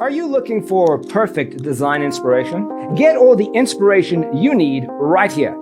Are you looking for perfect design inspiration? Get all the inspiration you need right here.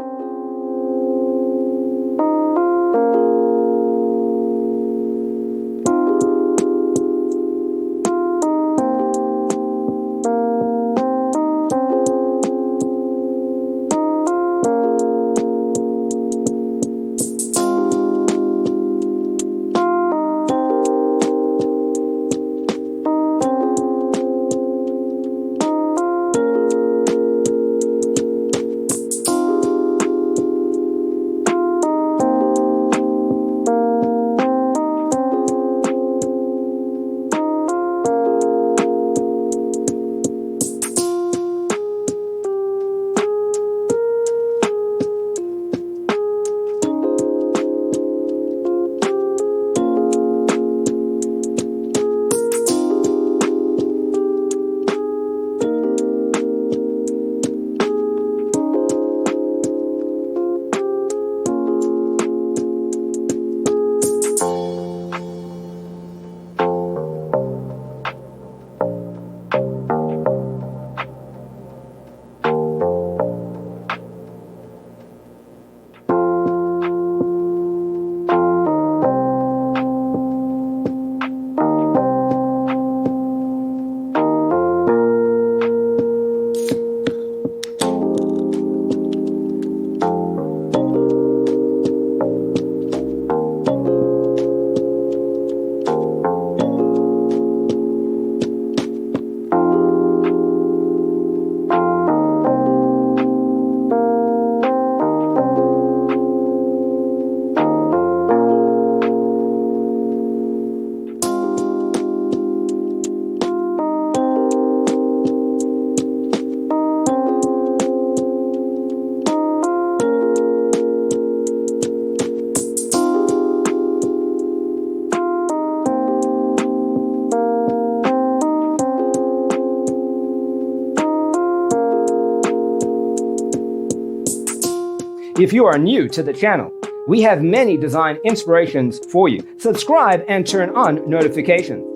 If you are new to the channel, we have many design inspirations for you. Subscribe and turn on notifications.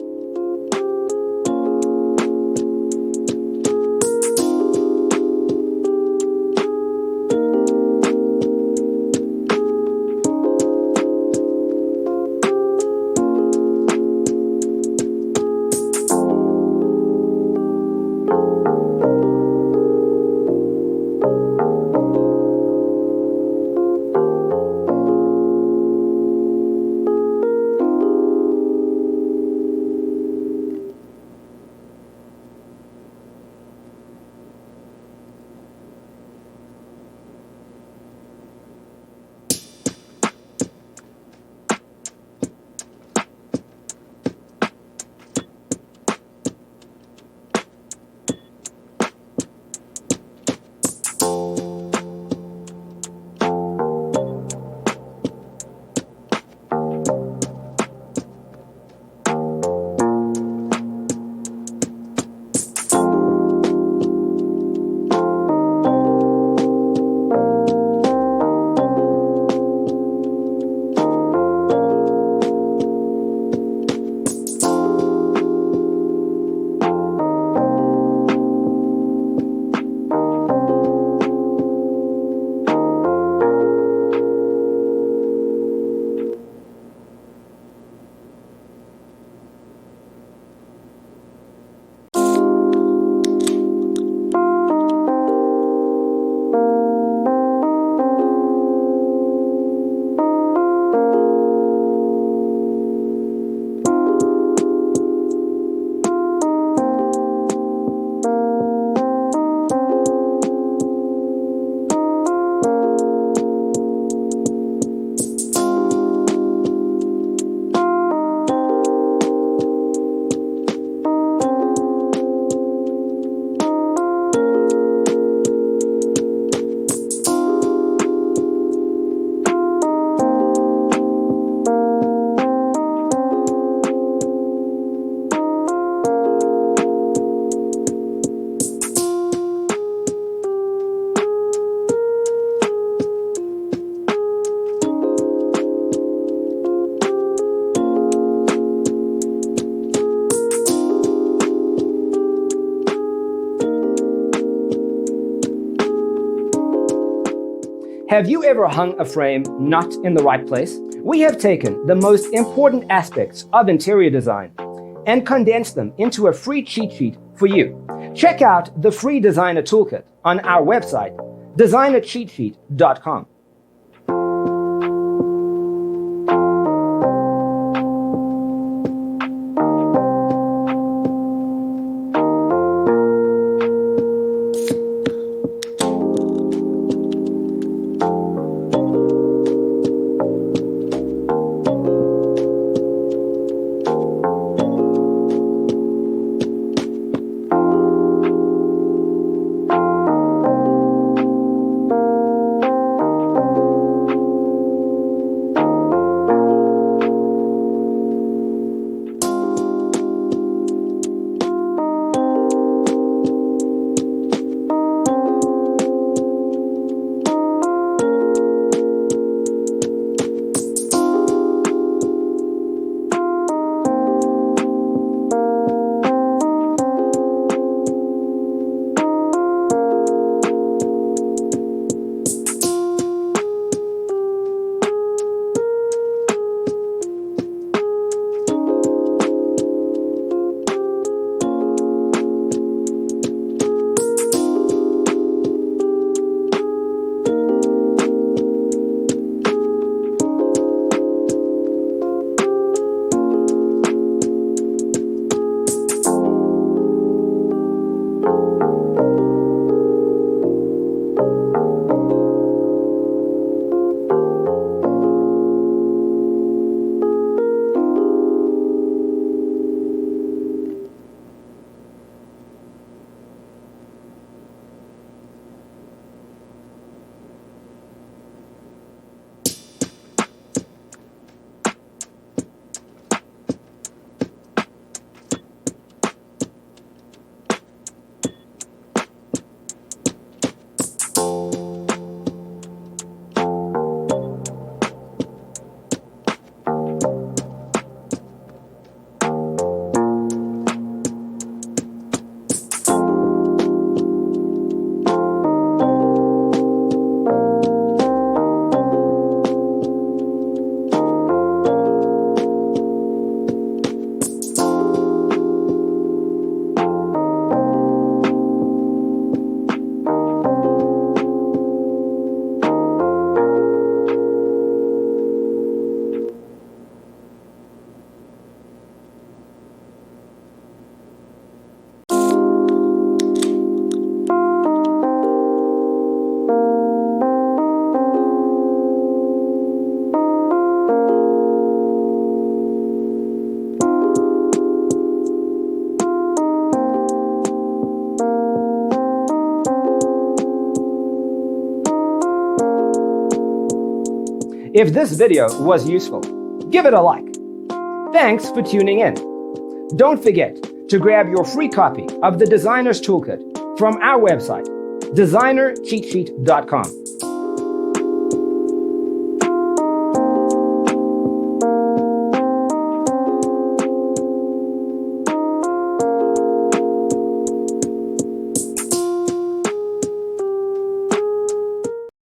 Have you ever hung a frame not in the right place? We have taken the most important aspects of interior design and condensed them into a free cheat sheet for you. Check out the free designer toolkit on our website, designercheatsheet.com. If this video was useful, give it a like. Thanks for tuning in. Don't forget to grab your free copy of the Designer's Toolkit from our website, designercheatsheet.com.